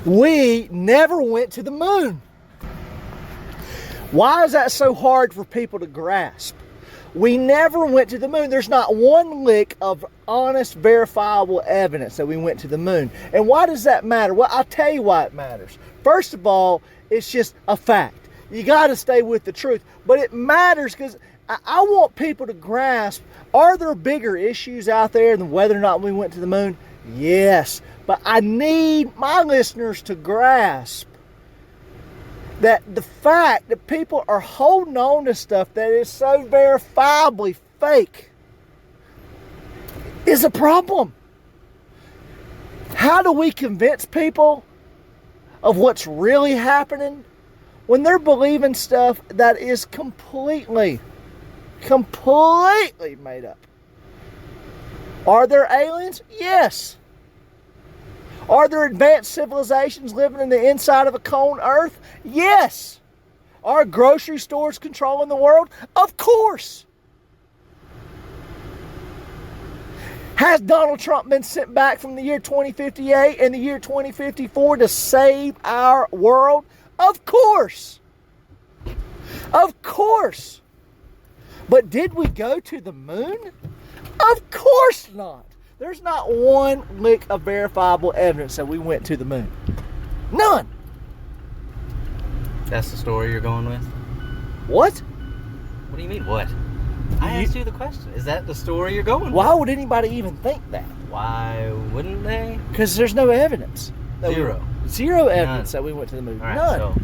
We never went to the moon. Why is that so hard for people to grasp? We never went to the moon. There's not one lick of honest, verifiable evidence that we went to the moon. And why does that matter? Well, I'll tell you why it matters. First of all, it's just a fact. You got to stay with the truth. But it matters because I want people to grasp, are there bigger issues out there than whether or not we went to the moon? Yes. But I need my listeners to grasp that the fact that people are holding on to stuff that is so verifiably fake is a problem. How do we convince people of what's really happening when they're believing stuff that is completely made up? Are there aliens? Yes. Are there advanced civilizations living in the inside of a cone Earth? Yes. Are grocery stores controlling the world? Of course. Has Donald Trump been sent back from the year 2058 and the year 2054 to save our world? Of course. Of course. But did we go to the moon? Of course not. There's not one lick of verifiable evidence that we went to the moon. None. That's the story you're going with? What? What do you mean, what? I asked you the question. Is that the story you're going with? Why would anybody even think that? Why wouldn't they? Because there's no evidence. Zero evidence that we went to the moon. All right, None. So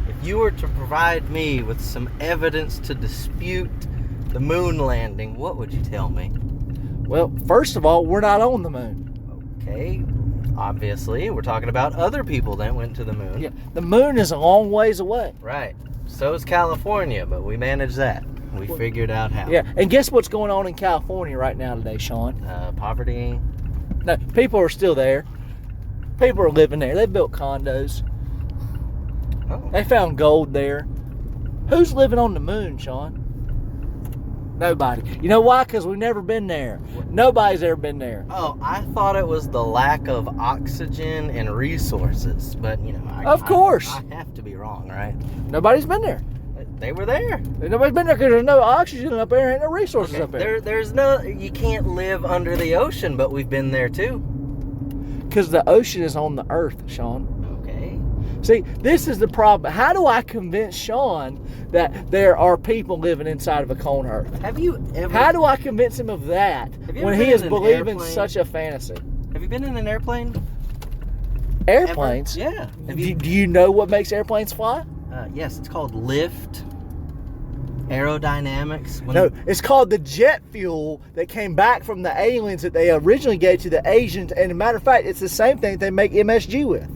if you were to provide me with some evidence to dispute the moon landing, what would you tell me? Well, first of all, we're not on the moon. Okay, obviously, we're talking about other people that went to the moon. Yeah, the moon is a long ways away. Right. So is California, but we managed that. We figured out how. Yeah, and guess what's going on in California right now today, Sean? Poverty. No, people are still there. People are living there. They built condos. Oh. They found gold there. Who's living on the moon, Sean? Nobody. You know why? Because we've never been there. Nobody's ever been there. Oh, I thought it was the lack of oxygen and resources, but you know, Of course. I have to be wrong, right? Nobody's been there. They were there. Nobody's been there because there's no oxygen up there, ain't no resources up there. There's no, you can't live under the ocean, but we've been there too. Because the ocean is on the earth, Sean. Okay. See, this is the problem. How do I convince Sean that there are people living inside of a cone earth? Have you ever? How do I convince him of that when he is believing such a fantasy? Have you been in an airplane? Airplanes? Ever? Yeah. Do you know what makes airplanes fly? Yes, it's called lift. Aerodynamics. No, it's called the jet fuel that came back from the aliens that they originally gave to the Asians. And as a matter of fact, it's the same thing they make MSG with.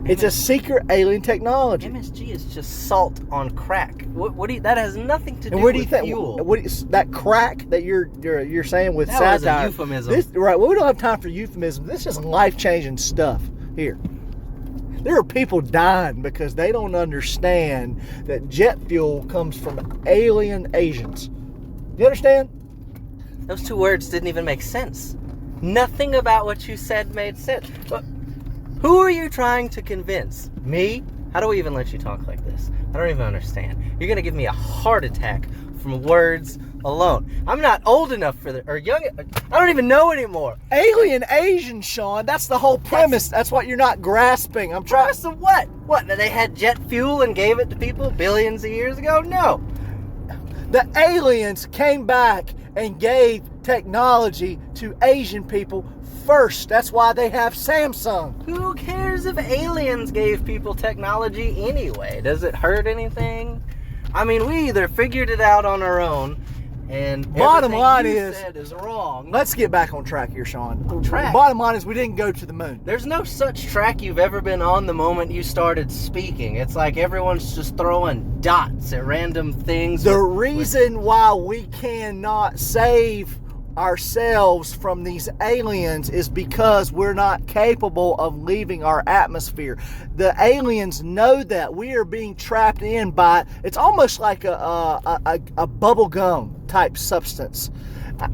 It's a secret alien technology. MSG is just salt on crack. What do you, that has nothing to do and what with do you think? fuel. What is that crack that you're saying with that satire? That was a euphemism. Right. Well, we don't have time for euphemism. This is life-changing stuff here. There are people dying because they don't understand that jet fuel comes from alien Asians. You understand? Those two words didn't even make sense. Nothing about what you said made sense. But who are you trying to convince? Me? How do we even let you talk like this? I don't even understand. You're going to give me a heart attack from words alone. I'm not old enough for the, or young, I don't even know anymore. Alien Asian, Sean. That's the whole premise. That's what you're not grasping. I'm trying. Premise of what? What, that they had jet fuel and gave it to people billions of years ago? No. The aliens came back and gave technology to Asian people first. That's why they have Samsung. Who cares if aliens gave people technology anyway? Does it hurt anything? I mean, we either figured it out on our own, and bottom line is wrong. Let's get back on track here, Sean. Track. Bottom line is we didn't go to the moon. There's no such track you've ever been on the moment you started speaking. It's like everyone's just throwing dots at random things. The reason why we cannot save ourselves from these aliens is because we're not capable of leaving our atmosphere. The aliens know that we are being trapped in by, it's almost like a bubble gum type substance.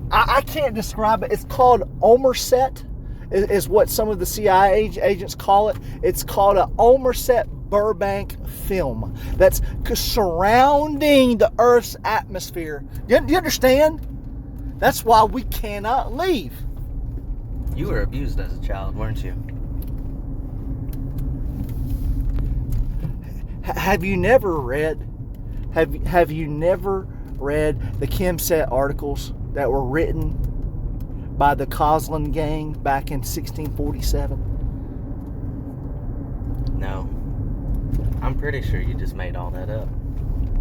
I can't describe it. It's called Omerset. is what some of the CIA agents call it. It's called a Olmsted Burbank film that's surrounding the Earth's atmosphere. Do you understand? That's why we cannot leave. You were abused as a child, weren't you? Have you never read the Chemset articles that were written by the Coslin gang back in 1647? No. I'm pretty sure you just made all that up.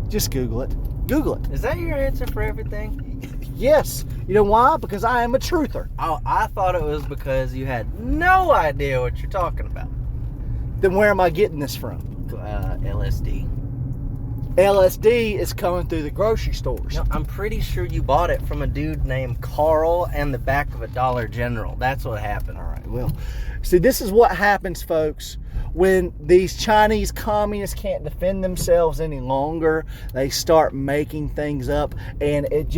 Just Google it. Google it. Is that your answer for everything? Yes. You know why? Because I am a truther. Oh, I thought it was because you had no idea what you're talking about. Then where am I getting this from? LSD. LSD is coming through the grocery stores. No, I'm pretty sure you bought it from a dude named Carl and the back of a Dollar General. That's what happened. All right, well, see, this is what happens, folks, when these Chinese communists can't defend themselves any longer. They start making things up, and it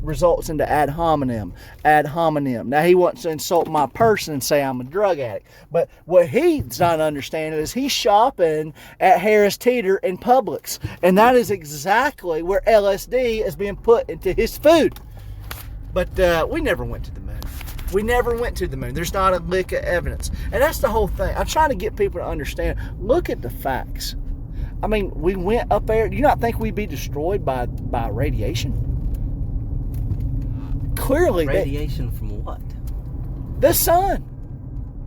results into ad hominem. Now, he wants to insult my person and say I'm a drug addict, but what he's not understanding is he's shopping at Harris Teeter and Publix, and that is exactly where LSD is being put into his food. But we never went to the moon. We never went to the moon. There's not a lick of evidence. And that's the whole thing. I'm trying to get people to understand. Look at the facts. I mean, we went up there. Do you not think we'd be destroyed by radiation? Clearly. Radiation from what? The sun.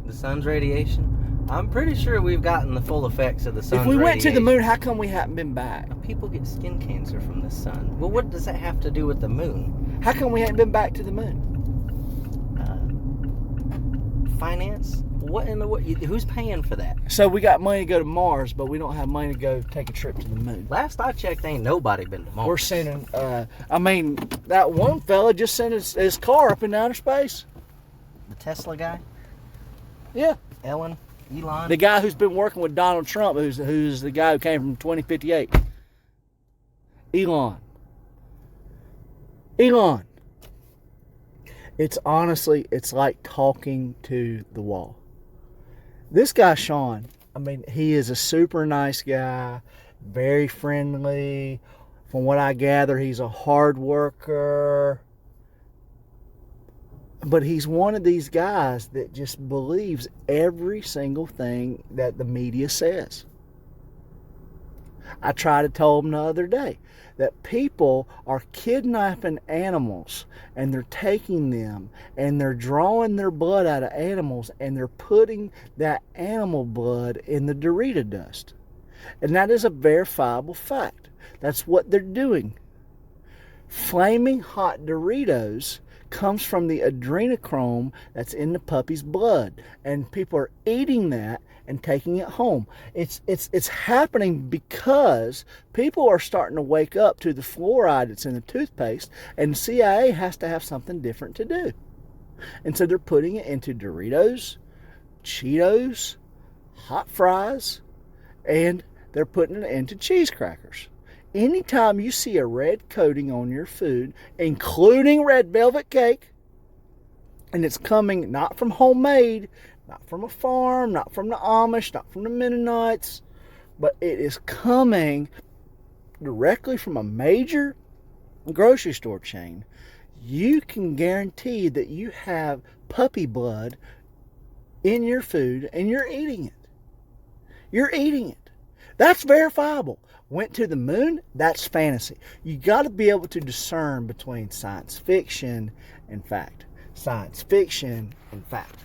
The sun's radiation? I'm pretty sure we've gotten the full effects of the sun's If we went to the radiation. moon, how come we haven't been back? People get skin cancer from the sun. Well, what does that have to do with the moon? How come we haven't been back to the moon? Finance? What in the what? Who's paying for that? So we got money to go to Mars, but we don't have money to go take a trip to the moon. Last I checked, ain't nobody been to Mars. We're sending, that one fella just sent his car up in outer space. The Tesla guy? Yeah. Elon? The guy who's been working with Donald Trump, who's the guy who came from 2058. Elon. It's honestly, it's like talking to the wall. This guy, Sean, I mean, he is a super nice guy, very friendly. From what I gather, he's a hard worker. But he's one of these guys that just believes every single thing that the media says. I tried to tell him the other day that people are kidnapping animals and they're taking them and they're drawing their blood out of animals and they're putting that animal blood in the Dorito dust. And that is a verifiable fact. That's what they're doing. Flaming hot Doritos comes from the adrenochrome that's in the puppy's blood, and people are eating that and taking it home. It's happening because people are starting to wake up to the fluoride that's in the toothpaste, and the CIA has to have something different to do. And so they're putting it into Doritos, Cheetos, hot fries, and they're putting it into cheese crackers. Anytime you see a red coating on your food, including red velvet cake, and it's coming not from homemade, not from a farm, not from the Amish, not from the Mennonites, but it is coming directly from a major grocery store chain, you can guarantee that you have puppy blood in your food and you're eating it. You're eating it. That's verifiable. Went to the moon? That's fantasy. You got to be able to discern between science fiction and fact. Science fiction and fact.